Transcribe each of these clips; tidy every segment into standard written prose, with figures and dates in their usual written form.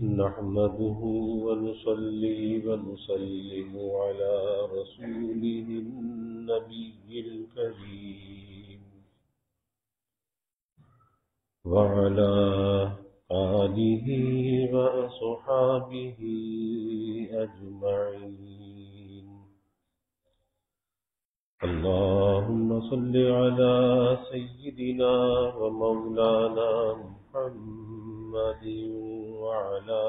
نحمده ونصلي ونسلم على رسوله النبي الكريم وعلى آله وأصحابه أجمعين. اللهم صل على سيدنا ومولانا محمد وعلى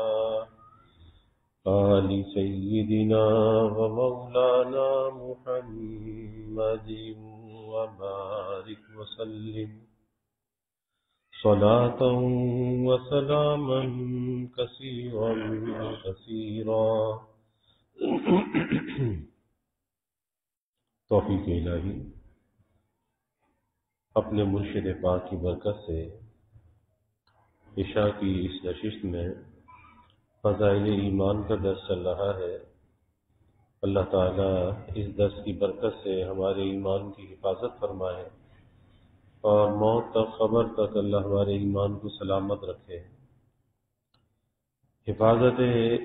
آل سيدنا ومولانا محمد وبارك وسلم صلاة وسلاما كثيرا كثيرا. توفیق الہی اپنے مرشد پاک کی برکت سے عشاء کی اس نشست میں فضائل ایمان کا درس چل رہا ہے. اللہ تعالیٰ اس درس کی برکت سے ہمارے ایمان کی حفاظت فرمائے اور موت تک خبر تک اللہ ہمارے ایمان کو سلامت رکھے. حفاظت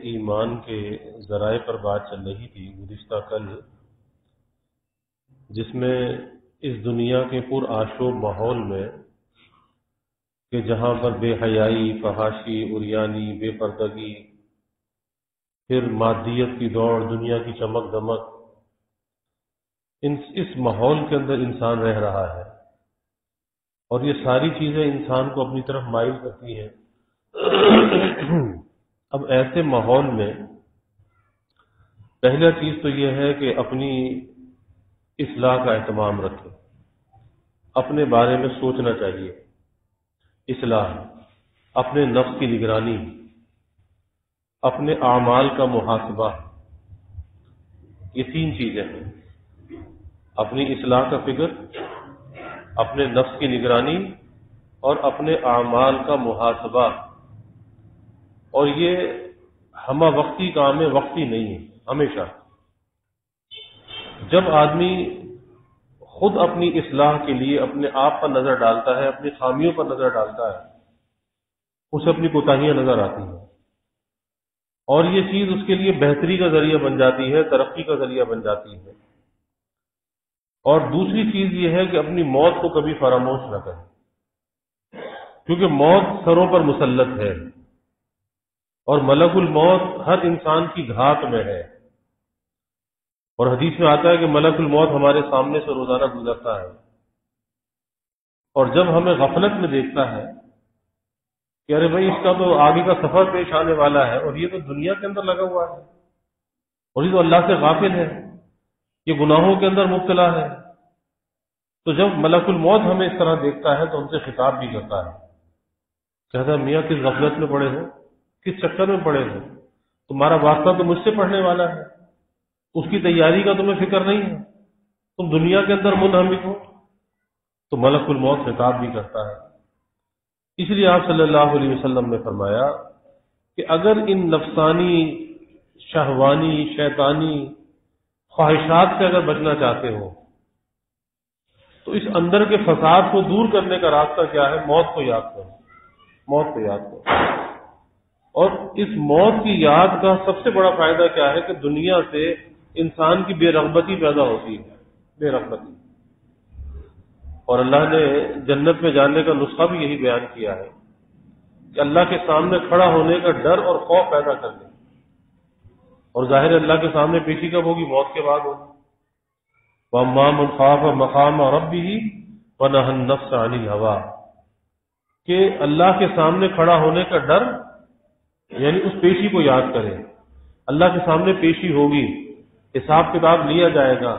ایمان کے ذرائع پر بات چل رہی تھی گزشتہ کل، جس میں اس دنیا کے پر آشوب ماحول میں کہ جہاں پر بے حیائی، فحاشی، عریانی، بے پردگی، پھر مادیت کی دوڑ، دنیا کی چمک دمک، اس ماحول کے اندر انسان رہ رہا ہے اور یہ ساری چیزیں انسان کو اپنی طرف مائل کرتی ہیں. اب ایسے ماحول میں پہلا چیز تو یہ ہے کہ اپنی اصلاح کا اہتمام رکھیں، اپنے بارے میں سوچنا چاہیے. اصلاح، اپنے نفس کی نگرانی، اپنے اعمال کا محاسبہ، یہ تین چیزیں ہیں. اپنی اصلاح کا فکر، اپنے نفس کی نگرانی اور اپنے اعمال کا محاسبہ. اور یہ ہمہ وقتی کام ہے، وقتی نہیں ہے. ہمیشہ جب آدمی خود اپنی اصلاح کے لیے اپنے آپ پر نظر ڈالتا ہے، اپنی خامیوں پر نظر ڈالتا ہے، اسے اپنی کوتاہیاں نظر آتی ہیں اور یہ چیز اس کے لیے بہتری کا ذریعہ بن جاتی ہے، ترقی کا ذریعہ بن جاتی ہے. اور دوسری چیز یہ ہے کہ اپنی موت کو کبھی فراموش نہ کریں، کیونکہ موت سروں پر مسلط ہے اور ملک الموت ہر انسان کی گھات میں ہے. اور حدیث میں آتا ہے کہ ملک الموت ہمارے سامنے سے روزانہ گزرتا ہے اور جب ہمیں غفلت میں دیکھتا ہے کہ ارے بھائی اس کا تو آگے کا سفر پیش آنے والا ہے اور یہ تو دنیا کے اندر لگا ہوا ہے اور یہ تو اللہ سے غافل ہے، یہ گناہوں کے اندر مبتلا ہے، تو جب ملک الموت ہمیں اس طرح دیکھتا ہے تو ہم سے خطاب بھی کرتا ہے، کہتا ہے میاں کس غفلت میں پڑے ہو، کس چکر میں پڑے ہو، تمہارا واسطہ تو مجھ سے پڑھنے والا ہے، اس کی تیاری کا تمہیں فکر نہیں ہے، تم دنیا کے اندر منہمک ہو. تو ملک الموت خطاب بھی کرتا ہے. اس لیے آپ صلی اللہ علیہ وسلم نے فرمایا کہ اگر ان نفسانی، شہوانی، شیطانی خواہشات سے اگر بچنا چاہتے ہو تو اس اندر کے فساد کو دور کرنے کا راستہ کیا ہے؟ موت کو یاد کرو، موت کو یاد کرو. اور اس موت کی یاد کا سب سے بڑا فائدہ کیا ہے کہ دنیا سے انسان کی بے رغبتی پیدا ہوتی ہے، بے رغبتی. اور اللہ نے جنت میں جانے کا نسخہ بھی یہی بیان کیا ہے کہ اللہ کے سامنے کھڑا ہونے کا ڈر اور خوف پیدا کر دے. اور ظاہر اللہ کے سامنے پیشی کب ہوگی؟ موت کے بعد ہوگی. وَأَمَّا مَنْ خَافَ مَقَامَ رَبِّهِ وَنَهَى النَّفْسَ عَنِ الْهَوَىٰ، کہ اللہ کے سامنے کھڑا ہونے کا ڈر، یعنی اس پیشی کو یاد کریں. اللہ کے سامنے پیشی ہوگی، حساب کتاب لیا جائے گا،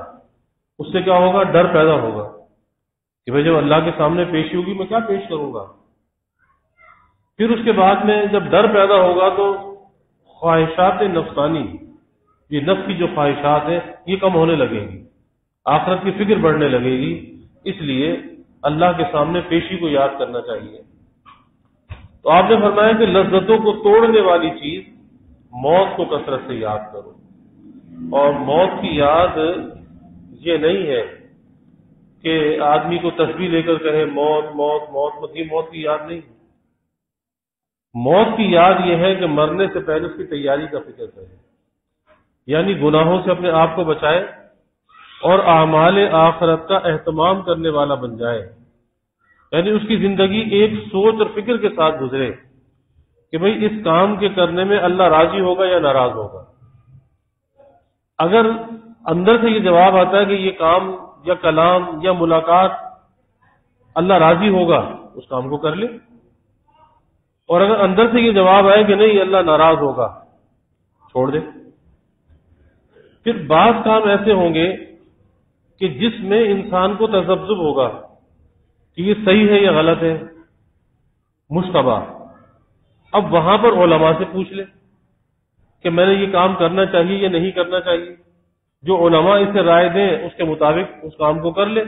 اس سے کیا ہوگا؟ ڈر پیدا ہوگا کہ بھئی جب اللہ کے سامنے پیشی ہوگی میں کیا پیش کروں گا. پھر اس کے بعد میں جب ڈر پیدا ہوگا تو خواہشات نفسانی، یہ نفس کی جو خواہشات ہیں یہ کم ہونے لگیں گی، آخرت کی فکر بڑھنے لگے گی. اس لیے اللہ کے سامنے پیشی کو یاد کرنا چاہیے. تو آپ نے فرمایا کہ لذتوں کو توڑنے والی چیز موت کو کثرت سے یاد کرو. اور موت کی یاد یہ نہیں ہے کہ آدمی کو تسبیح لے کر کہے موت موت موت، یہ موت کی یاد نہیں. موت کی یاد یہ ہے کہ مرنے سے پہلے اس کی تیاری کا فکر کرے، یعنی گناہوں سے اپنے آپ کو بچائے اور اعمال آخرت کا اہتمام کرنے والا بن جائے، یعنی اس کی زندگی ایک سوچ اور فکر کے ساتھ گزرے کہ بھئی اس کام کے کرنے میں اللہ راضی ہوگا یا ناراض ہوگا۔ اگر اندر سے یہ جواب آتا ہے کہ یہ کام یا کلام یا ملاقات اللہ راضی ہوگا، اس کام کو کر لے، اور اگر اندر سے یہ جواب آئے کہ نہیں اللہ ناراض ہوگا، چھوڑ دے۔ پھر بعض کام ایسے ہوں گے کہ جس میں انسان کو تذبذب ہوگا کہ یہ صحیح ہے یا غلط ہے، مشتبہ، اب وہاں پر علماء سے پوچھ لے کہ میں نے یہ کام کرنا چاہیے یا نہیں کرنا چاہیے، جو علماء اسے رائے دیں اس کے مطابق اس کام کو کر لے۔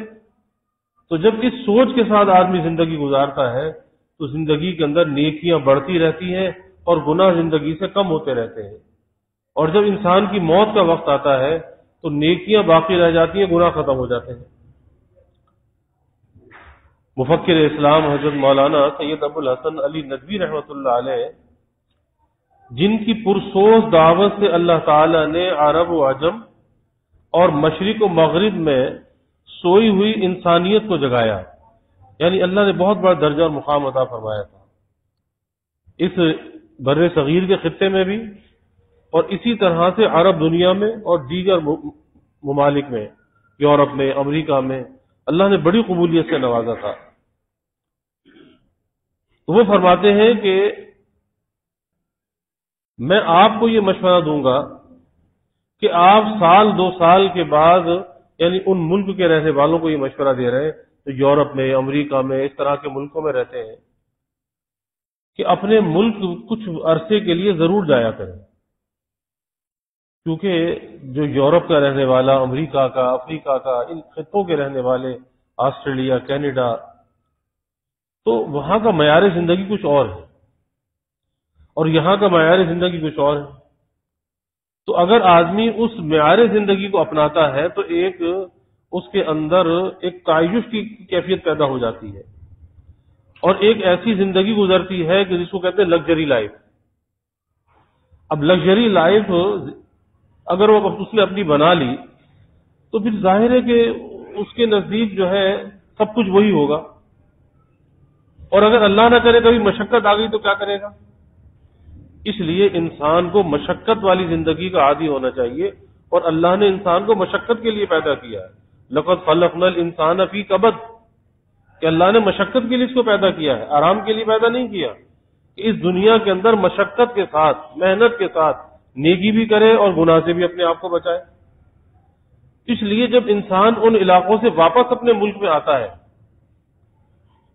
تو جب اس سوچ کے ساتھ آدمی زندگی گزارتا ہے تو زندگی کے اندر نیکیاں بڑھتی رہتی ہیں اور گناہ زندگی سے کم ہوتے رہتے ہیں، اور جب انسان کی موت کا وقت آتا ہے تو نیکیاں باقی رہ جاتی ہیں، گناہ ختم ہو جاتے ہیں۔ مفکر اسلام حضرت مولانا سید ابو الحسن علی ندوی رحمۃ اللہ علیہ، جن کی پرسوز دعوت سے اللہ تعالی نے عرب و عجم اور مشرق و مغرب میں سوئی ہوئی انسانیت کو جگایا، یعنی اللہ نے بہت بڑا درجہ اور مقام عطا فرمایا تھا اس بر صغیر کے خطے میں بھی، اور اسی طرح سے عرب دنیا میں اور دیگر ممالک میں، یورپ میں، امریکہ میں اللہ نے بڑی قبولیت سے نوازا تھا۔ تو وہ فرماتے ہیں کہ میں آپ کو یہ مشورہ دوں گا کہ آپ سال 2 سال کے بعد، یعنی ان ملک کے رہنے والوں کو یہ مشورہ دے رہے ہیں جو یورپ میں، امریکہ میں، اس طرح کے ملکوں میں رہتے ہیں، کہ اپنے ملک کچھ عرصے کے لیے ضرور جایا کریں، کیونکہ جو یورپ کا رہنے والا، امریکہ کا، افریقہ کا، ان خطوں کے رہنے والے، آسٹریلیا، کینیڈا، تو وہاں کا معیار زندگی کچھ اور ہے اور یہاں کا معیار زندگی کچھ اور ہے۔ تو اگر آدمی اس معیار زندگی کو اپناتا ہے تو ایک اس کے اندر ایک تعیش کی کیفیت پیدا ہو جاتی ہے، اور ایک ایسی زندگی گزرتی ہے کہ جس کو کہتے ہیں لگژری لائف۔ اب لگژری لائف اگر وہ اس نے اپنی بنا لی تو پھر ظاہر ہے کہ اس کے نزدیک جو ہے سب کچھ وہی ہوگا، اور اگر اللہ نہ کرے کبھی مشقت آ گئی تو کیا کرے گا؟ اس لیے انسان کو مشقت والی زندگی کا عادی ہونا چاہیے، اور اللہ نے انسان کو مشقت کے لیے پیدا کیا ہے۔ لقد خلقنا الانسان فی کبد، کہ اللہ نے مشقت کے لیے اس کو پیدا کیا ہے، آرام کے لیے پیدا نہیں کیا، کہ اس دنیا کے اندر مشقت کے ساتھ، محنت کے ساتھ نیکی بھی کرے اور گناہ سے بھی اپنے آپ کو بچائے۔ اس لیے جب انسان ان علاقوں سے واپس اپنے ملک میں آتا ہے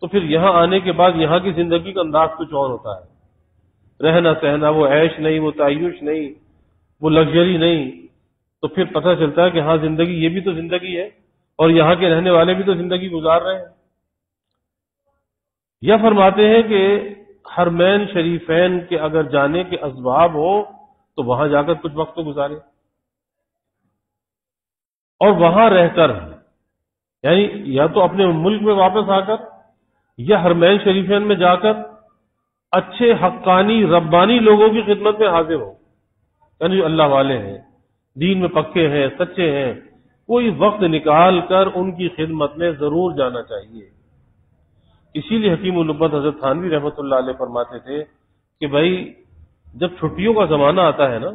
تو پھر یہاں آنے کے بعد یہاں کی زندگی کا انداز کچھ اور ہوتا ہے، رہنا سہنا، وہ عیش نہیں، وہ تعیش نہیں، وہ لگژری نہیں، تو پھر پتہ چلتا ہے کہ ہاں زندگی یہ بھی تو زندگی ہے، اور یہاں کے رہنے والے بھی تو زندگی گزار رہے ہیں۔ یا فرماتے ہیں کہ حرمین شریفین کے اگر جانے کے اسباب ہو تو وہاں جا کر کچھ وقت تو گزارے، اور وہاں رہ کر، یعنی یا تو اپنے ملک میں واپس آ کر یا حرمین شریفین میں جا کر اچھے حقانی ربانی لوگوں کی خدمت میں حاضر ہو، یعنی جو اللہ والے ہیں، دین میں پکے ہیں، سچے ہیں، کوئی وقت نکال کر ان کی خدمت میں ضرور جانا چاہیے۔ اسی لیے حکیم الامت حضرت تھانوی رحمۃ اللہ علیہ فرماتے تھے کہ بھائی جب چھٹیوں کا زمانہ آتا ہے نا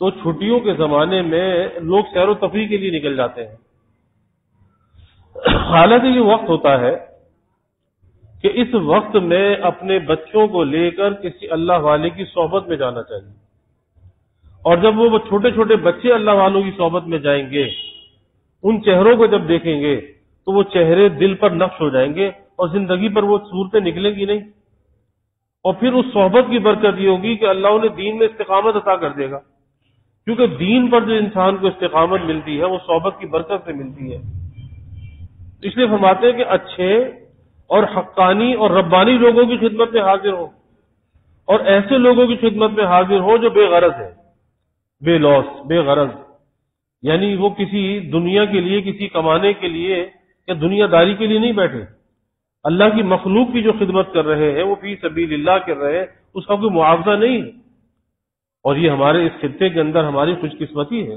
تو چھٹیوں کے زمانے میں لوگ سیر و تفریح کے لیے نکل جاتے ہیں، حالانکہ یہ وقت ہوتا ہے کہ اس وقت میں اپنے بچوں کو لے کر کسی اللہ والے کی صحبت میں جانا چاہیے، اور جب وہ چھوٹے چھوٹے بچے اللہ والوں کی صحبت میں جائیں گے، ان چہروں کو جب دیکھیں گے تو وہ چہرے دل پر نقش ہو جائیں گے اور زندگی پر وہ صورتیں نکلیں گی نہیں، اور پھر اس صحبت کی برکت یہ ہوگی کہ اللہ انہیں دین میں استقامت عطا کر دے گا، کیونکہ دین پر جو انسان کو استقامت ملتی ہے وہ صحبت کی برکت سے ملتی ہے۔ اس لیے فرماتے ہیں کہ اچھے اور حقانی اور ربانی لوگوں کی خدمت میں حاضر ہو، اور ایسے لوگوں کی خدمت میں حاضر ہو جو بے غرض ہے، بے لوث، بے غرض، یعنی وہ کسی دنیا کے لیے، کسی کمانے کے لیے یا دنیا داری کے لیے نہیں بیٹھے، اللہ کی مخلوق کی جو خدمت کر رہے ہیں وہ فی سبیل اللہ کر رہے ہیں، اس کا کوئی معاوضہ نہیں ہے۔ اور یہ ہمارے اس خطے کے اندر ہماری خوش قسمتی ہے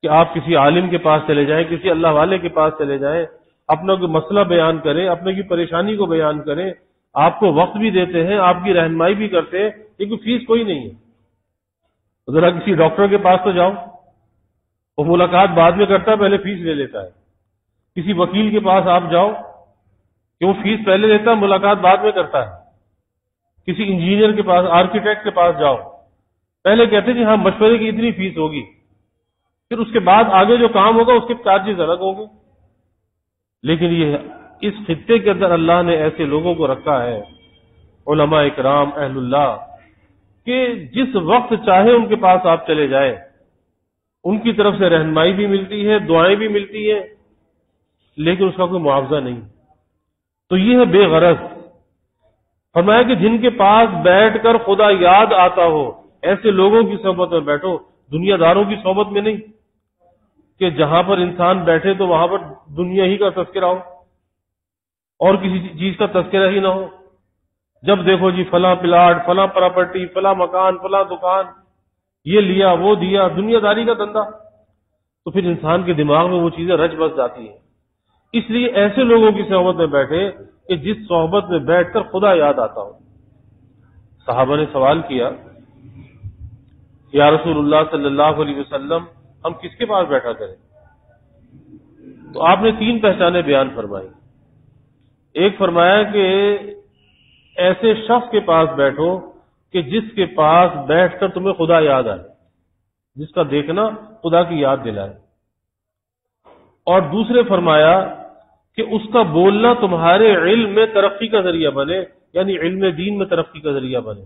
کہ آپ کسی عالم کے پاس چلے جائیں، کسی اللہ والے کے پاس چلے جائیں، اپنا کوئی مسئلہ بیان کریں، اپنے کی پریشانی کو بیان کریں، آپ کو وقت بھی دیتے ہیں، آپ کی رہنمائی بھی کرتے ہیں، لیکن فیس کوئی نہیں ہے۔ ذرا کسی ڈاکٹر کے پاس تو جاؤ، وہ ملاقات بعد میں کرتا ہے، پہلے فیس لے لیتا ہے۔ کسی وکیل کے پاس آپ جاؤ کہ وہ فیس پہلے لیتا ہے، ملاقات بعد میں کرتا ہے۔ کسی انجینئر کے پاس، آرکیٹیکٹ کے پاس جاؤ، پہلے کہتے ہیں کہ ہاں مشورے کی اتنی فیس ہوگی، پھر اس کے بعد آگے جو کام ہوگا اس کے چارجز الگ ہوں گے۔ لیکن یہ اس خطے کے اندر اللہ نے ایسے لوگوں کو رکھا ہے، علماء اکرام، اہل اللہ، کہ جس وقت چاہے ان کے پاس آپ چلے جائیں، ان کی طرف سے رہنمائی بھی ملتی ہے، دعائیں بھی ملتی ہیں، لیکن اس کا کوئی معاوضہ نہیں۔ تو یہ ہے بے غرض۔ فرمایا کہ جن کے پاس بیٹھ کر خدا یاد آتا ہو، ایسے لوگوں کی صحبت میں بیٹھو، دنیا داروں کی صحبت میں نہیں، کہ جہاں پر انسان بیٹھے تو وہاں پر دنیا ہی کا تذکرہ ہو اور کسی چیز کا تذکرہ ہی نہ ہو۔ جب دیکھو جی فلاں پلاٹ، فلاں پراپرٹی، فلاں مکان، فلاں دکان، یہ لیا وہ دیا، دنیا داری کا دھندا، تو پھر انسان کے دماغ میں وہ چیزیں رچ بس جاتی ہیں۔ اس لیے ایسے لوگوں کی صحبت میں بیٹھے کہ جس صحبت میں بیٹھ کر خدا یاد آتا ہو۔ صحابہ نے سوال کیا، یا رسول اللہ صلی اللہ علیہ وسلم، ہم کس کے پاس بیٹھا کریں؟ تو آپ نے 3 پہچانیں بیان فرمائی۔ ایک فرمایا کہ ایسے شخص کے پاس بیٹھو کہ جس کے پاس بیٹھ کر تمہیں خدا یاد آئے، جس کا دیکھنا خدا کی یاد دلائے۔ اور دوسرے فرمایا کہ اس کا بولنا تمہارے علم میں ترقی کا ذریعہ بنے، یعنی علم دین میں ترقی کا ذریعہ بنے۔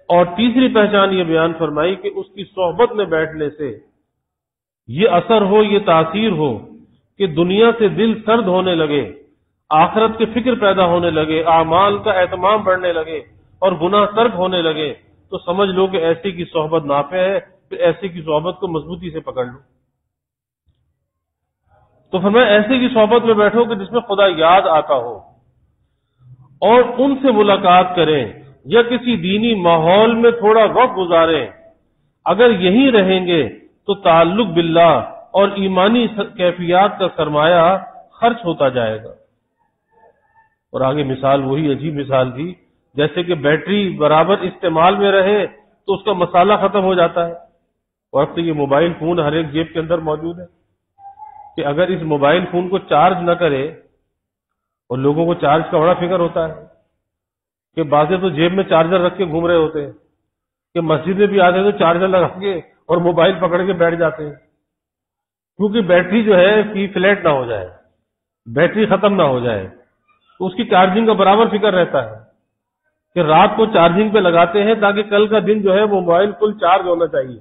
اور تیسری پہچان یہ بیان فرمائی کہ اس کی صحبت میں بیٹھنے سے یہ اثر ہو، یہ تاثیر ہو کہ دنیا سے دل سرد ہونے لگے، آخرت کے فکر پیدا ہونے لگے، اعمال کا اہتمام بڑھنے لگے اور گناہ ترک ہونے لگے، تو سمجھ لو کہ ایسے کی صحبت نافع ہے، پھر ایسے کی صحبت کو مضبوطی سے پکڑ لو۔ تو فرمایا ایسے کی صحبت میں بیٹھو کہ جس میں خدا یاد آتا ہو، اور ان سے ملاقات کریں یا کسی دینی ماحول میں تھوڑا وقت گزاریں۔ اگر یہیں رہیں گے تو تعلق باللہ اور ایمانی کیفیات کا سرمایہ خرچ ہوتا جائے گا۔ اور آگے مثال وہی عجیب مثال تھی، جیسے کہ بیٹری برابر استعمال میں رہے تو اس کا مسالہ ختم ہو جاتا ہے۔ اور اب تو یہ موبائل فون ہر ایک جیب کے اندر موجود ہے کہ اگر اس موبائل فون کو چارج نہ کرے، اور لوگوں کو چارج کا بڑا فکر ہوتا ہے کہ بعضے تو جیب میں چارجر رکھ کے گھوم رہے ہوتے ہیں، کہ مسجد میں بھی آتے ہیں تو چارجر لگا کے اور موبائل پکڑ کے بیٹھ جاتے ہیں، کیونکہ بیٹری جو ہے کہ فلیٹ نہ ہو جائے، بیٹری ختم نہ ہو جائے، تو اس کی چارجنگ کا برابر فکر رہتا ہے کہ رات کو چارجنگ پہ لگاتے ہیں تاکہ کل کا دن جو ہے وہ موبائل فل چارج ہونا چاہیے۔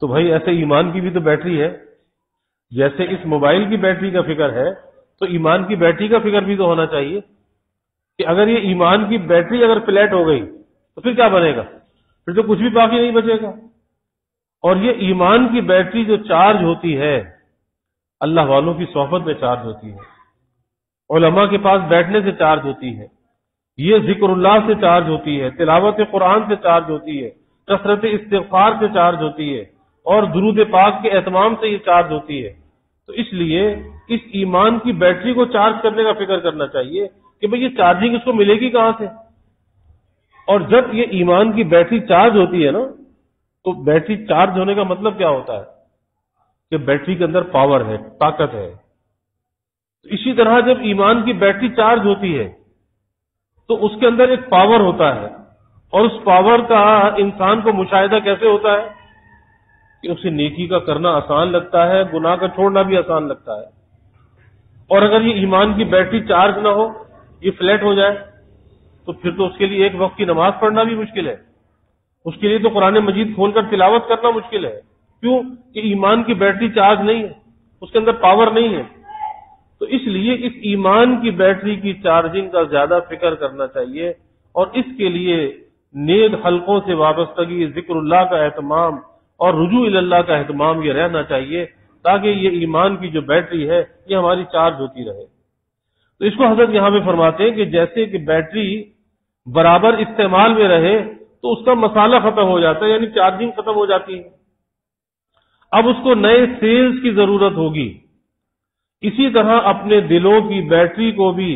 تو بھائی ایسے ایمان کی بھی تو بیٹری ہے، جیسے اس موبائل کی بیٹری کا فکر ہے تو ایمان کی بیٹری کا فکر بھی تو ہونا چاہیے کہ اگر یہ ایمان کی بیٹری اگر فلیٹ ہو گئی تو پھر کیا بنے گا؟ پھر تو کچھ بھی باقی نہیں بچے گا۔ اور یہ ایمان کی بیٹری جو چارج ہوتی ہے اللہ والوں کی صحبت میں چارج ہوتی ہے، علماء کے پاس بیٹھنے سے چارج ہوتی ہے، یہ ذکر اللہ سے چارج ہوتی ہے، تلاوت قرآن سے چارج ہوتی ہے، کثرت استغفار سے چارج ہوتی ہے، اور درود پاک کے اہتمام سے یہ چارج ہوتی ہے۔ تو اس لیے اس ایمان کی بیٹری کو چارج کرنے کا فکر کرنا چاہیے کہ بھئی یہ چارجنگ اس کو ملے گی کہاں سے۔ اور جب یہ ایمان کی بیٹری چارج ہوتی ہے نا، تو بیٹری چارج ہونے کا مطلب کیا ہوتا ہے کہ بیٹری کے اندر پاور ہے، طاقت ہے۔ تو اسی طرح جب ایمان کی بیٹری چارج ہوتی ہے تو اس کے اندر ایک پاور ہوتا ہے، اور اس پاور کا انسان کو مشاہدہ کیسے ہوتا ہے کہ اسے نیکی کا کرنا آسان لگتا ہے، گناہ کا چھوڑنا بھی آسان لگتا ہے۔ اور اگر یہ ایمان کی بیٹری چارج نہ ہو، یہ فلیٹ ہو جائے، تو پھر تو اس کے لیے ایک وقت کی نماز پڑھنا بھی مشکل ہے، اس کے لیے تو قرآن مجید کھول کر تلاوت کرنا مشکل ہے۔ کیوں کہ ایمان کی بیٹری چارج نہیں ہے، اس کے اندر پاور نہیں ہے۔ تو اس لیے اس ایمان کی بیٹری کی چارجنگ کا زیادہ فکر کرنا چاہیے، اور اس کے لیے نیک حلقوں سے وابستگی، ذکر اللہ کا اہتمام اور رجوع اللہ کا اہتمام یہ رہنا چاہیے، تاکہ یہ ایمان کی جو بیٹری ہے یہ ہماری چارج ہوتی رہے۔ تو اس کو حضرت یہاں پہ فرماتے ہیں کہ جیسے کہ بیٹری برابر استعمال میں رہے تو اس کا مسالہ ختم ہو جاتا ہے، یعنی چارجنگ ختم ہو جاتی ہے، اب اس کو نئے سیلز کی ضرورت ہوگی۔ اسی طرح اپنے دلوں کی بیٹری کو بھی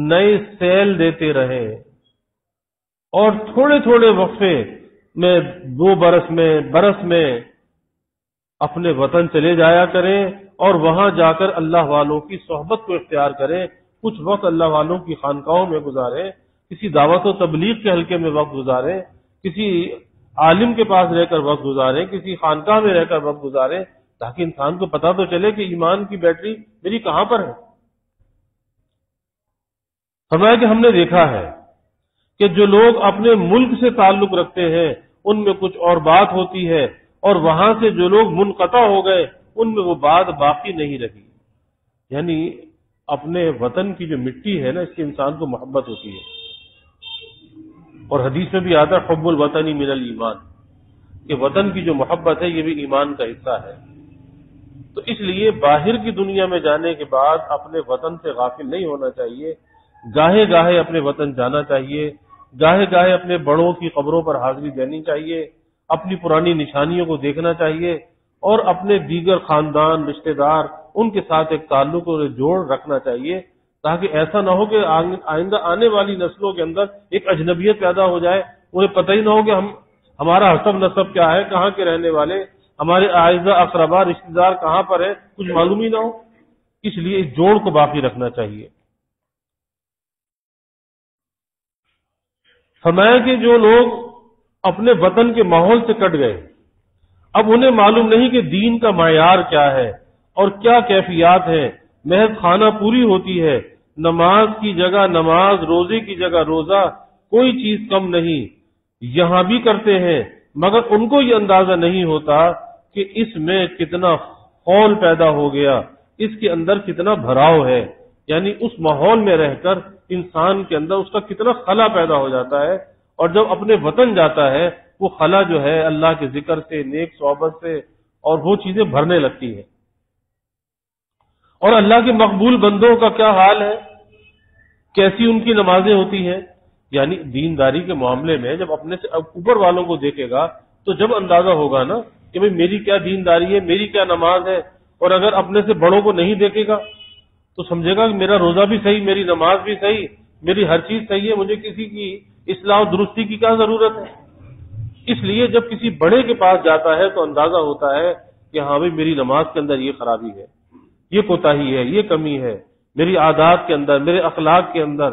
نئے سیل دیتے رہے، اور تھوڑے تھوڑے وقفے میں 2 برس میں اپنے وطن چلے جایا کریں اور وہاں جا کر اللہ والوں کی صحبت کو اختیار کریں، کچھ وقت اللہ والوں کی خانقاہوں میں گزاریں، کسی دعوت و تبلیغ کے حلقے میں وقت گزاریں، کسی عالم کے پاس رہ کر وقت گزاریں، کسی خانقاہ میں رہ کر وقت گزاریں، تاکہ انسان کو پتہ تو چلے کہ ایمان کی بیٹری میری کہاں پر ہے۔ فرمایا کہ ہم نے دیکھا ہے کہ جو لوگ اپنے ملک سے تعلق رکھتے ہیں ان میں کچھ اور بات ہوتی ہے، اور وہاں سے جو لوگ منقطع ہو گئے ان میں وہ بات باقی نہیں رہی۔ یعنی اپنے وطن کی جو مٹی ہے نا، اس سے انسان کو محبت ہوتی ہے، اور حدیث میں بھی آتا ہے حب الوطن من الایمان، کہ وطن کی جو محبت ہے یہ بھی ایمان کا حصہ ہے۔ تو اس لیے باہر کی دنیا میں جانے کے بعد اپنے وطن سے غافل نہیں ہونا چاہیے، گاہے گاہے اپنے وطن جانا چاہیے، گاہے گاہے اپنے بڑوں کی قبروں پر حاضری دینی چاہیے، اپنی پرانی نشانیوں کو دیکھنا چاہیے، اور اپنے دیگر خاندان رشتہ دار ان کے ساتھ ایک تعلق اور جوڑ رکھنا چاہیے، تاکہ ایسا نہ ہو کہ آئندہ آنے والی نسلوں کے اندر ایک اجنبیت پیدا ہو جائے، انہیں پتہ ہی نہ ہو کہ ہمارا حسب نسب کیا ہے، کہاں کے رہنے والے، ہمارے اعزہ اقربا رشتہ دار کہاں پر ہے، کچھ معلوم ہی نہ ہو۔ اس لیے اس جوڑ کو باقی رکھنا چاہیے۔ فرمایا کہ جو لوگ اپنے وطن کے ماحول سے کٹ گئے، اب انہیں معلوم نہیں کہ دین کا معیار کیا ہے اور کیا کیفیات ہے، محض خانہ پوری ہوتی ہے، نماز کی جگہ نماز، روزے کی جگہ روزہ، کوئی چیز کم نہیں، یہاں بھی کرتے ہیں، مگر ان کو یہ اندازہ نہیں ہوتا کہ اس میں کتنا خول پیدا ہو گیا، اس کے اندر کتنا بھراؤ ہے، یعنی اس ماحول میں رہ کر انسان کے اندر اس کا کتنا خلا پیدا ہو جاتا ہے، اور جب اپنے وطن جاتا ہے وہ خلا جو ہے اللہ کے ذکر سے، نیک صحبت سے، اور وہ چیزیں بھرنے لگتی ہیں۔ اور اللہ کے مقبول بندوں کا کیا حال ہے، کیسی ان کی نمازیں ہوتی ہیں، یعنی دینداری کے معاملے میں جب اپنے سے اوپر والوں کو دیکھے گا تو جب اندازہ ہوگا نا کہ بھئی میری کیا دینداری ہے، میری کیا نماز ہے، اور اگر اپنے سے بڑوں کو نہیں دیکھے گا تو سمجھے گا کہ میرا روزہ بھی صحیح، میری نماز بھی صحیح، میری ہر چیز صحیح ہے، مجھے کسی کی اصلاح و درستی کی کیا ضرورت ہے۔ اس لیے جب کسی بڑے کے پاس جاتا ہے تو اندازہ ہوتا ہے کہ ہاں بھئی میری نماز کے اندر یہ خرابی ہے، یہ کوتاہی ہے، یہ کمی ہے، میری عادات کے اندر، میرے اخلاق کے اندر،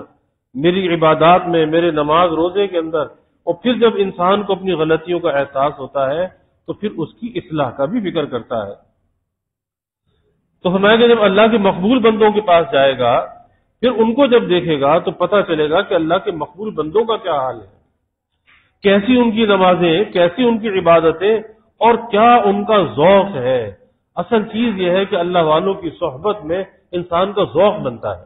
میری عبادات میں، میرے نماز روزے کے اندر۔ اور پھر جب انسان کو اپنی غلطیوں کا احساس ہوتا ہے تو پھر اس کی اصلاح کا بھی فکر کرتا ہے۔ تو فرمایا کہ جب اللہ کے مقبول بندوں کے پاس جائے گا پھر ان کو جب دیکھے گا تو پتہ چلے گا کہ اللہ کے مقبول بندوں کا کیا حال ہے، کیسی ان کی نمازیں، کیسی ان کی عبادتیں، اور کیا ان کا ذوق ہے۔ اصل چیز یہ ہے کہ اللہ والوں کی صحبت میں انسان کا ذوق بنتا ہے،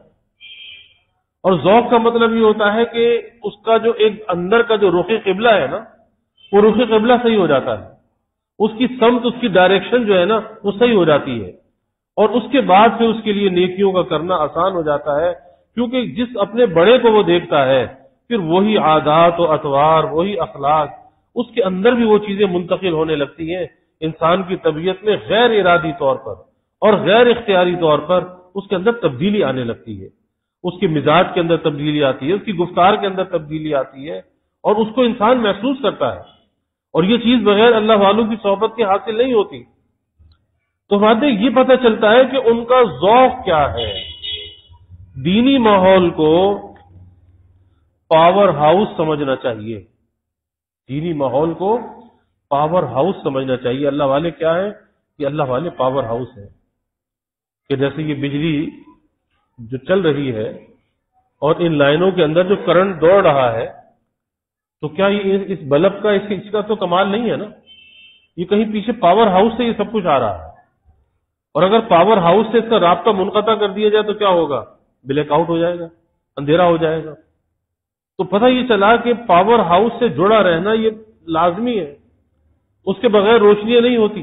اور ذوق کا مطلب یہ ہوتا ہے کہ اس کا جو ایک اندر کا جو رخ قبلہ ہے نا، وہ رخ قبلہ صحیح ہو جاتا ہے، اس کی سمت، اس کی ڈائریکشن جو ہے نا وہ صحیح ہو جاتی ہے، اور اس کے بعد سے اس کے لیے نیکیوں کا کرنا آسان ہو جاتا ہے، کیونکہ جس اپنے بڑے کو وہ دیکھتا ہے پھر وہی عادات و اطوار، وہی اخلاق، اس کے اندر بھی وہ چیزیں منتقل ہونے لگتی ہیں۔ انسان کی طبیعت میں غیر ارادی طور پر اور غیر اختیاری طور پر اس کے اندر تبدیلی آنے لگتی ہے، اس کے مزاج کے اندر تبدیلی آتی ہے، اس کی گفتار کے اندر تبدیلی آتی ہے، اور اس کو انسان محسوس کرتا ہے، اور یہ چیز بغیر اللہ والوں کی صحبت کے حاصل نہیں ہوتی۔ تو ہمیں یہ پتہ چلتا ہے کہ ان کا ذوق کیا ہے۔ دینی ماحول کو پاور ہاؤس سمجھنا چاہیے، دینی ماحول کو پاور ہاؤس سمجھنا چاہیے۔ اللہ والے کیا ہیں؟ یہ اللہ والے پاور ہاؤس ہیں، کہ جیسے یہ بجلی جو چل رہی ہے اور ان لائنوں کے اندر جو کرنٹ دوڑ رہا ہے، تو کیا یہ اس بلب کا، اس کا تو کمال نہیں ہے نا، یہ کہیں پیچھے پاور ہاؤس سے یہ سب کچھ آ رہا ہے، اور اگر پاور ہاؤس سے اس کا رابطہ منقطع کر دیا جائے تو کیا ہوگا؟ بلیک آؤٹ ہو جائے گا، اندھیرا ہو جائے گا۔ تو پتہ یہ چلا کہ پاور ہاؤس سے جڑا رہنا یہ لازمی ہے، اس کے بغیر روشنیاں نہیں ہوتی۔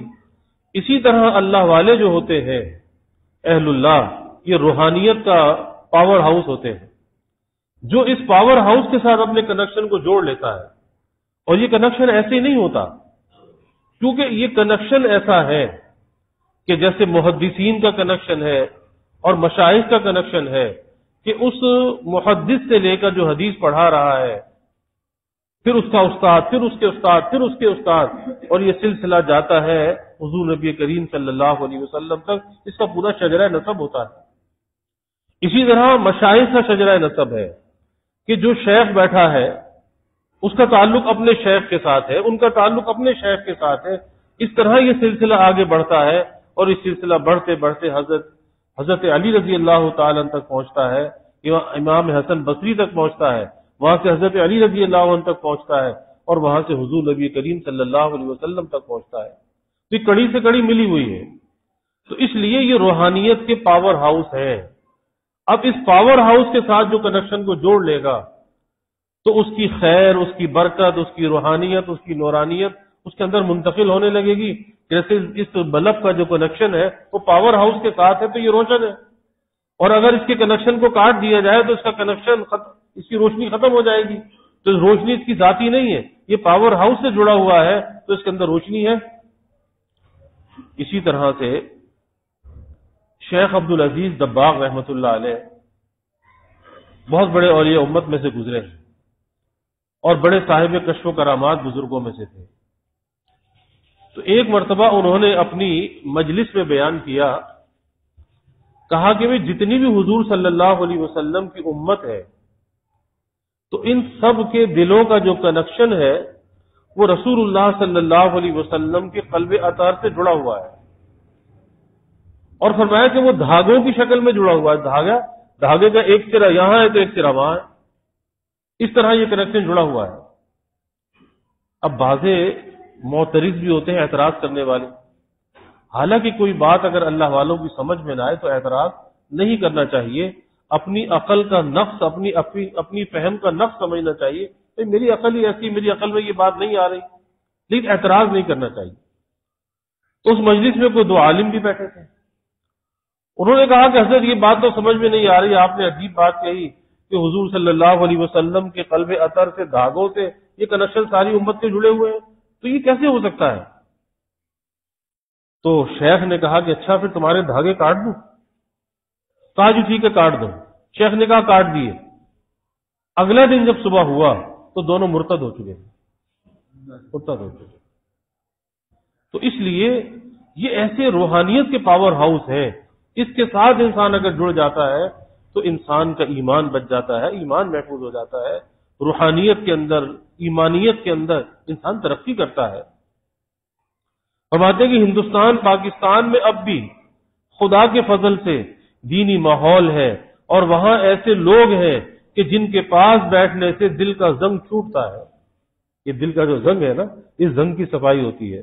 اسی طرح اللہ والے جو ہوتے ہیں، اہل اللہ، یہ روحانیت کا پاور ہاؤس ہوتے ہیں، جو اس پاور ہاؤس کے ساتھ اپنے کنیکشن کو جوڑ لیتا ہے. اور یہ کنیکشن ایسے ہی نہیں ہوتا، کیونکہ یہ کنیکشن ایسا ہے کہ جیسے محدثین کا کنیکشن ہے اور مشائخ کا کنیکشن ہے کہ اس محدث سے لے کر جو حدیث پڑھا رہا ہے، پھر اس کا استاد، پھر اس کے استاد، پھر اس کے استاد، اور یہ سلسلہ جاتا ہے حضور نبی کریم صلی اللہ علیہ وسلم تک. اس کا پورا شجرہ نسب ہوتا ہے. اسی طرح مشائخ کا شجرہ نسب ہے کہ جو شیخ بیٹھا ہے اس کا تعلق اپنے شیخ کے ساتھ ہے، ان کا تعلق اپنے شیخ کے ساتھ ہے. اس طرح یہ سلسلہ آگے بڑھتا ہے اور یہ سلسلہ بڑھتے بڑھتے حضرت علی رضی اللہ تعالی عنہ تک پہنچتا ہے، امام حسن بصری تک پہنچتا ہے، وہاں سے حضرت علی رضی اللہ عنہ تک پہنچتا ہے، اور وہاں سے حضور نبی کریم صلی اللہ علیہ وسلم تک پہنچتا ہے. تو یہ کڑی سے کڑی ملی ہوئی ہے. تو اس لیے یہ روحانیت کے پاور ہاؤس ہے. اب اس پاور ہاؤس کے ساتھ جو کنیکشن کو جوڑ لے گا تو اس کی خیر، اس کی برکت، اس کی روحانیت، اس کی نورانیت اس کے اندر منتقل ہونے لگے گی. جیسے اس بلب کا جو کنیکشن ہے وہ پاور ہاؤس کے ساتھ ہے تو یہ روشن ہے، اور اگر اس کے کنیکشن کو کاٹ دیا جائے تو اس کا کنیکشن اس کی روشنی ختم ہو جائے گی. تو روشنی اس کی ذاتی نہیں ہے، یہ پاور ہاؤس سے جڑا ہوا ہے تو اس کے اندر روشنی ہے. اسی طرح سے شیخ عبدالعزیز دباغ رحمۃ اللہ علیہ بہت بڑے اولیاء امت میں سے گزرے ہیں اور بڑے صاحب کشف و کرامات بزرگوں میں سے تھے. تو ایک مرتبہ انہوں نے اپنی مجلس میں بیان کیا، کہا کہ جتنی بھی حضور صلی اللہ علیہ وسلم کی امت ہے تو ان سب کے دلوں کا جو کنیکشن ہے وہ رسول اللہ صلی اللہ علیہ وسلم کے قلب اطہر سے جڑا ہوا ہے. اور فرمایا کہ وہ دھاگوں کی شکل میں جڑا ہوا ہے. دھاگے کا ایک سرا یہاں ہے تو ایک سرا وہاں ہے، اس طرح یہ کنیکشن جڑا ہوا ہے. اب بعض معترض بھی ہوتے ہیں، اعتراض کرنے والے. حالانکہ کوئی بات اگر اللہ والوں کی سمجھ میں نہ آئے تو اعتراض نہیں کرنا چاہیے. اپنی عقل کا نقص، اپنی فہم کا نقص سمجھنا چاہیے. میری عقل ہی ایسی، میری عقل میں یہ بات نہیں آ رہی، لیکن اعتراض نہیں کرنا چاہیے. تو اس مجلس میں کوئی دو عالم بھی بیٹھے تھے. انہوں نے کہا کہ حضرت یہ بات تو سمجھ میں نہیں آ رہی، آپ نے عجیب بات کہی کہ حضور صلی اللہ علیہ وسلم کے قلب اطہر سے، دھاگوں سے یہ کنیکشن ساری امت کے جڑے ہوئے ہیں، تو یہ کیسے ہو سکتا ہے؟ تو شیخ نے کہا کہ اچھا پھر تمہارے دھاگے کاٹ دوں؟ کہا جی ٹھیک ہے کاٹ دو. شیخ نے کہا کاٹ دیے. اگلا دن جب صبح ہوا تو دونوں مرتد ہو چکے. تو اس لیے یہ ایسے روحانیت کے پاور ہاؤس ہیں، اس کے ساتھ انسان اگر جڑ جاتا ہے تو انسان کا ایمان بچ جاتا ہے، ایمان محفوظ ہو جاتا ہے. روحانیت کے اندر، ایمانیت کے اندر انسان ترقی کرتا ہے. فرماتے ہیں کہ ہندوستان، پاکستان میں اب بھی خدا کے فضل سے دینی ماحول ہے، اور وہاں ایسے لوگ ہیں کہ جن کے پاس بیٹھنے سے دل کا زنگ چھوٹتا ہے. یہ دل کا جو زنگ ہے نا، اس زنگ کی صفائی ہوتی ہے.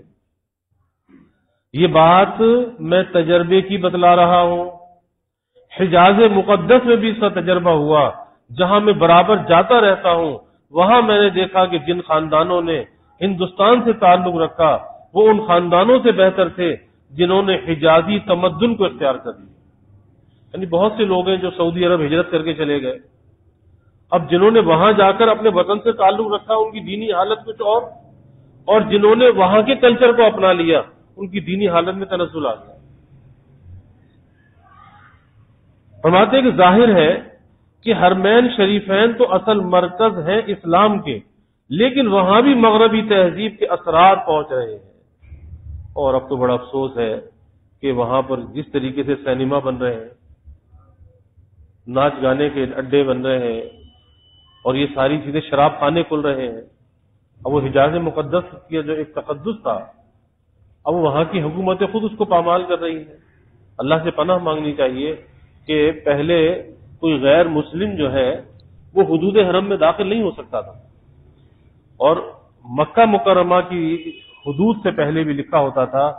یہ بات میں تجربے کی بتلا رہا ہوں. حجاز مقدس میں بھی اس کا تجربہ ہوا، جہاں میں برابر جاتا رہتا ہوں. وہاں میں نے دیکھا کہ جن خاندانوں نے ہندوستان سے تعلق رکھا وہ ان خاندانوں سے بہتر تھے جنہوں نے حجازی تمدن کو اختیار کر لیا. یعنی بہت سے لوگ ہیں جو سعودی عرب ہجرت کر کے چلے گئے، اب جنہوں نے وہاں جا کر اپنے وطن سے تعلق رکھا ان کی دینی حالت کچھ اور جنہوں نے وہاں کے کلچر کو اپنا لیا ان کی دینی حالت میں تنزل آ گیا. فرماتے ہیں کہ ظاہر ہے کہ حرمین شریفین تو اصل مرکز ہیں اسلام کے، لیکن وہاں بھی مغربی تہذیب کے اثرات پہنچ رہے ہیں. اور اب تو بڑا افسوس ہے کہ وہاں پر جس طریقے سے سینما بن رہے ہیں، ناچ گانے کے اڈے بن رہے ہیں، اور یہ ساری چیزیں، شراب خانے کھل رہے ہیں. اب وہ حجاز مقدس کی جو ایک تقدس تھا، اب وہاں کی حکومتیں خود اس کو پامال کر رہی ہیں. اللہ سے پناہ مانگنی چاہیے کہ پہلے کوئی غیر مسلم جو ہے وہ حدود حرم میں داخل نہیں ہو سکتا تھا، اور مکہ مکرمہ کی حدود سے پہلے بھی لکھا ہوتا تھا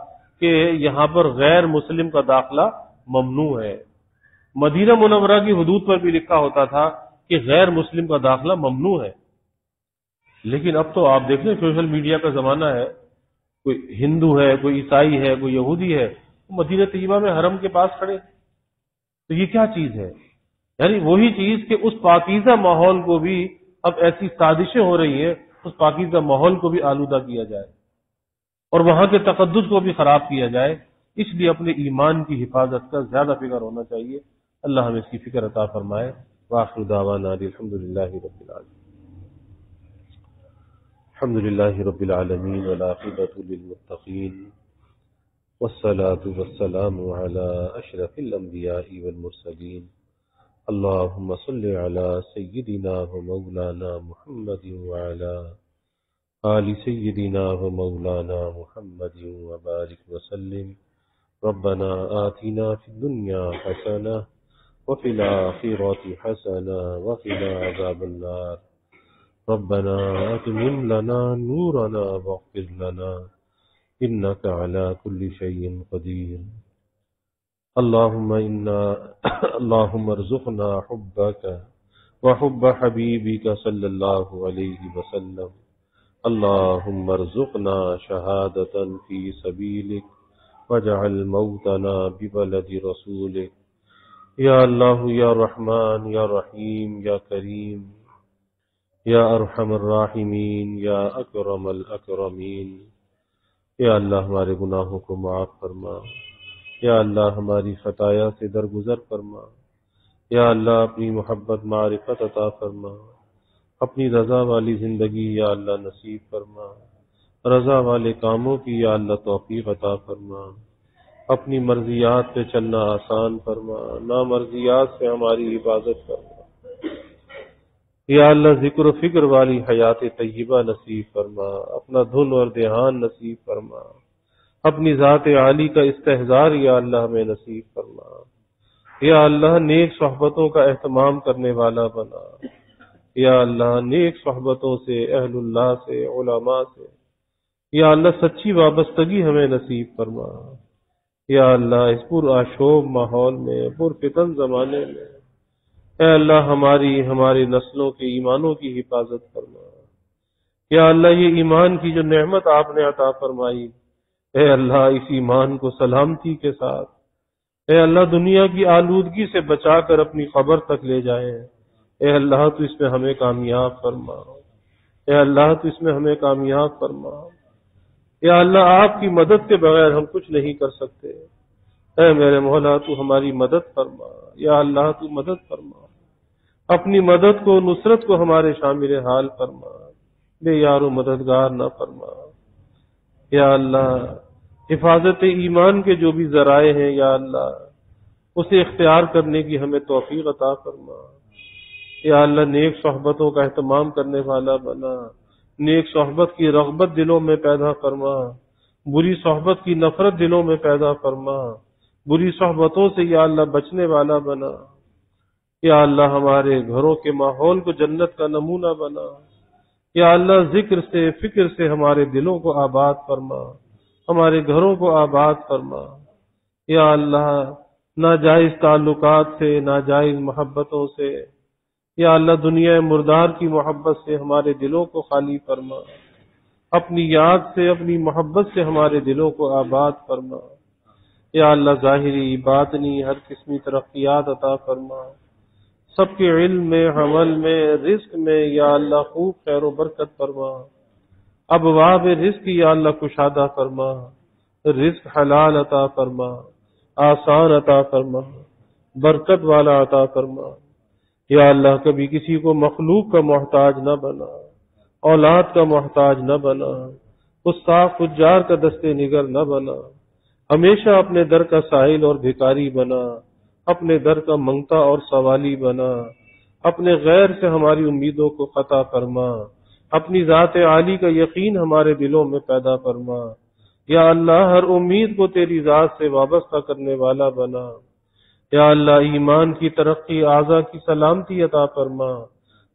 کہ یہاں پر غیر مسلم کا داخلہ ممنوع ہے. مدینہ منورہ کی حدود پر بھی لکھا ہوتا تھا کہ غیر مسلم کا داخلہ ممنوع ہے. لیکن اب تو آپ دیکھ لیں، سوشل میڈیا کا زمانہ ہے، کوئی ہندو ہے، کوئی عیسائی ہے، کوئی یہودی ہے، مدینہ طیبہ میں حرم کے پاس کھڑے. تو یہ کیا چیز ہے؟ یعنی وہی چیز کہ اس پاکیزہ ماحول کو بھی اب ایسی سازشیں ہو رہی ہیں، اس پاکیزہ ماحول کو بھی آلودہ کیا جائے اور وہاں کے تقدس کو بھی خراب کیا جائے. اس لیے اپنے ایمان کی حفاظت کا زیادہ فکر ہونا چاہیے. اللہ ہمیں اس کی فکر عطا فرمائے. وآخر دعوانا الحمدللہ رب العالمین. الحمدللہ رب العالمین والعاقبۃ للمتقین والصلاة والسلام علی اشرف الانبیاء والمرسلین. اللهم صل على سيدنا ومولانا محمد وعلى آل سيدنا ومولانا محمد وبارك وسلم. ربنا آتنا في الدنيا حسنة وفي الآخرة حسنة وقنا عذاب النار. ربنا أتمم لنا نورنا واغفر لنا إنك على كل شيء قدير. اللهم ارزقنا حبك وحب حبيبك صلى الله عليه وسلم. اللهم ارزقنا شهادة في سبيلك واجعل موتنا ببلد رسولك. یا اللہ یا رحمان یا رحیم یا کریم یا ارحم الراحمین یا اکرم الاکرمین. یا اللہ ہمارے گناہوں کو معاف فرما. یا اللہ ہماری خطایا سے درگزر فرما. یا اللہ اپنی محبت معرفت عطا فرما. اپنی رضا والی زندگی یا اللہ نصیب فرما. رضا والے کاموں کی یا اللہ توفیق عطا فرما. اپنی مرضیات پہ چلنا آسان فرما. نامرضیات سے ہماری حفاظت فرما. یا اللہ ذکر و فکر والی حیات طیبہ نصیب فرما. اپنا دھن اور دھیان نصیب فرما. اپنی ذات عالی کا استحضار یا اللہ ہمیں نصیب فرما. یا اللہ نیک صحبتوں کا اہتمام کرنے والا بنا. یا اللہ نیک صحبتوں سے، اہل اللہ سے، علماء سے یا اللہ سچی وابستگی ہمیں نصیب فرما. یا اللہ اس پر آشوب ماحول میں، پر فتن زمانے میں اے اللہ ہماری نسلوں کے ایمانوں کی حفاظت فرما. یا اللہ یہ ایمان کی جو نعمت آپ نے عطا فرمائی، اے اللہ اس ایمان کو سلامتی کے ساتھ اے اللہ دنیا کی آلودگی سے بچا کر اپنی قبر تک لے جائیں. اے اللہ تو اس میں ہمیں کامیاب فرما. اے اللہ تو اس میں ہمیں کامیاب فرما. یا اللہ آپ کی مدد کے بغیر ہم کچھ نہیں کر سکتے. اے میرے مولا تو ہماری مدد فرما. یا اللہ تو مدد فرما. اپنی مدد کو، نصرت کو ہمارے شامل حال فرما. بے یار و مددگار نہ فرما. یا اللہ حفاظت ایمان کے جو بھی ذرائع ہیں یا اللہ اسے اختیار کرنے کی ہمیں توفیق عطا فرما. یا اللہ نیک صحبتوں کا اہتمام کرنے والا بنا. نیک صحبت کی رغبت دلوں میں پیدا فرما. بری صحبت کی نفرت دلوں میں پیدا فرما. بری صحبتوں سے یا اللہ بچنے والا بنا. یا اللہ ہمارے گھروں کے ماحول کو جنت کا نمونہ بنا. یا اللہ ذکر سے، فکر سے ہمارے دلوں کو آباد فرما. ہمارے گھروں کو آباد فرما. یا اللہ ناجائز تعلقات سے، ناجائز محبتوں سے یا اللہ دنیا مردار کی محبت سے ہمارے دلوں کو خالی فرما. اپنی یاد سے، اپنی محبت سے ہمارے دلوں کو آباد فرما. یا اللہ ظاہری باطنی ہر قسمی ترقیات عطا فرما. سب کے علم میں، عمل میں، رزق میں یا اللہ خوب خیر و برکت فرما. ابواب رزق یا اللہ کشادہ فرما. رزق حلال عطا فرما. آسان عطا فرما. برکت والا عطا فرما. یا اللہ کبھی کسی کو مخلوق کا محتاج نہ بنا. اولاد کا محتاج نہ بنا. استاق فجار کا دستے نگر نہ بنا. ہمیشہ اپنے در کا سائل اور بھکاری بنا. اپنے در کا منگتا اور سوالی بنا. اپنے غیر سے ہماری امیدوں کو قطع فرما. اپنی ذات عالی کا یقین ہمارے دلوں میں پیدا فرما. یا اللہ ہر امید کو تیری ذات سے وابستہ کرنے والا بنا. یا اللہ ایمان کی ترقی، اعضاء کی سلامتی عطا فرما.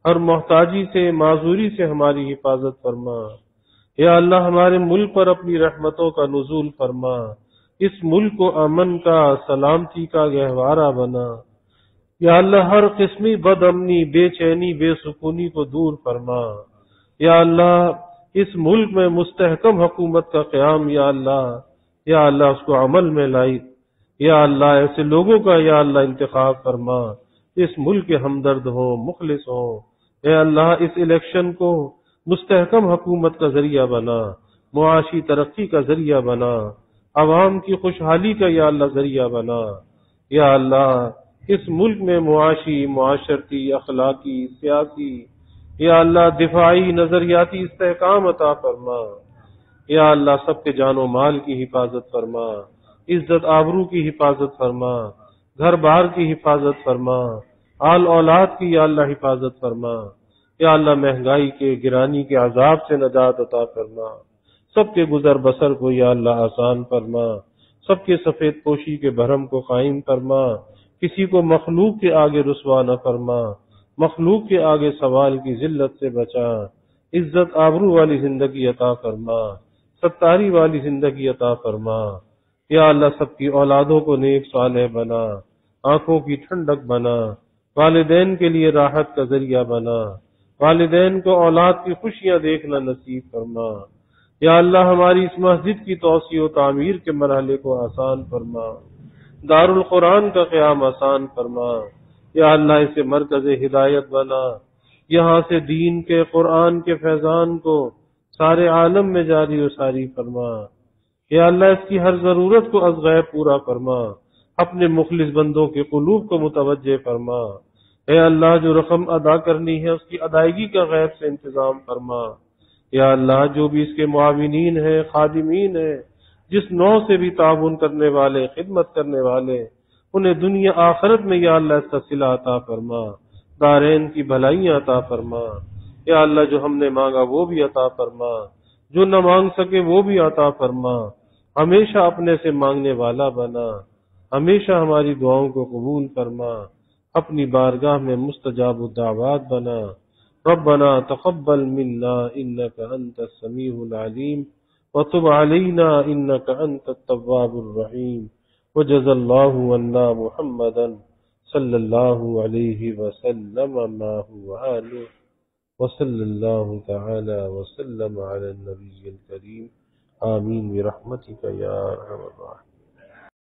ہر محتاجی سے، معذوری سے ہماری حفاظت فرما. یا اللہ ہمارے ملک پر اپنی رحمتوں کا نزول فرما. اس ملک کو امن کا، سلامتی کا گہوارہ بنا. یا اللہ ہر قسمی بد امنی، بے چینی، بے سکونی کو دور فرما. یا اللہ اس ملک میں مستحکم حکومت کا قیام یا اللہ اس کو عمل میں لائی. یا اللہ ایسے لوگوں کا یا اللہ انتخاب فرما اس ملک کے ہمدرد ہوں، مخلص ہوں۔ اے اللہ اس الیکشن کو مستحکم حکومت کا ذریعہ بنا، معاشی ترقی کا ذریعہ بنا، عوام کی خوشحالی کا یا اللہ ذریعہ بنا۔ یا اللہ اس ملک میں معاشی، معاشرتی، اخلاقی، سیاسی، یا اللہ دفاعی، نظریاتی استحکام عطا فرما۔ یا اللہ سب کے جان و مال کی حفاظت فرما، عزت آبرو کی حفاظت فرما، گھر بار کی حفاظت فرما، آل اولاد کی یا اللہ حفاظت فرما۔ یا اللہ مہنگائی کے، گرانی کے عذاب سے نجات عطا فرما، سب کے گزر بسر کو یا اللہ آسان فرما، سب کے سفید پوشی کے بھرم کو قائم فرما، کسی کو مخلوق کے آگے رسوا نہ فرما، مخلوق کے آگے سوال کی ذلت سے بچا، عزت آبرو والی زندگی عطا فرما، ستاری والی زندگی عطا فرما۔ یا اللہ سب کی اولادوں کو نیک صالح بنا، آنکھوں کی ٹھنڈک بنا، والدین کے لیے راحت کا ذریعہ بنا، والدین کو اولاد کی خوشیاں دیکھنا نصیب فرما۔ یا اللہ ہماری اس مسجد کی توسیع و تعمیر کے مرحلے کو آسان فرما، دار القرآن کا قیام آسان فرما۔ یا اللہ اسے مرکز ہدایت بنا، یہاں سے دین کے، قرآن کے فیضان کو سارے عالم میں جاری و ساری فرما۔ یا اللہ اس کی ہر ضرورت کو از غیب پورا فرما، اپنے مخلص بندوں کے قلوب کو متوجہ فرما۔ اے اللہ جو رقم ادا کرنی ہے اس کی ادائیگی کا غیب سے انتظام فرما۔ یا اللہ جو بھی اس کے معاونین ہیں، خادمین ہیں، جس نوع سے بھی تعاون کرنے والے، خدمت کرنے والے، انہیں دنیا آخرت میں یا اللہ اس کا صلہ عطا فرما، دارین کی بھلائیاں عطا فرما۔ یا اللہ جو ہم نے مانگا وہ بھی عطا فرما، جو نہ مانگ سکے وہ بھی عطا فرما، ہمیشہ اپنے سے مانگنے والا بنا، ہمیشہ ہماری دعاؤں کو قبول فرما، اپنی بارگاہ میں مستجاب الدعوات بنا۔ ربنا تقبل منا انك انت السميع العليم وتب علينا انك انت التواب الرحيم وجزى الله عنا محمدا صلى الله عليه وسلم ما هو آله وصلى الله تعالى وسلم على النبي الكريم آمين برحمتك يا ارحم الراحمين۔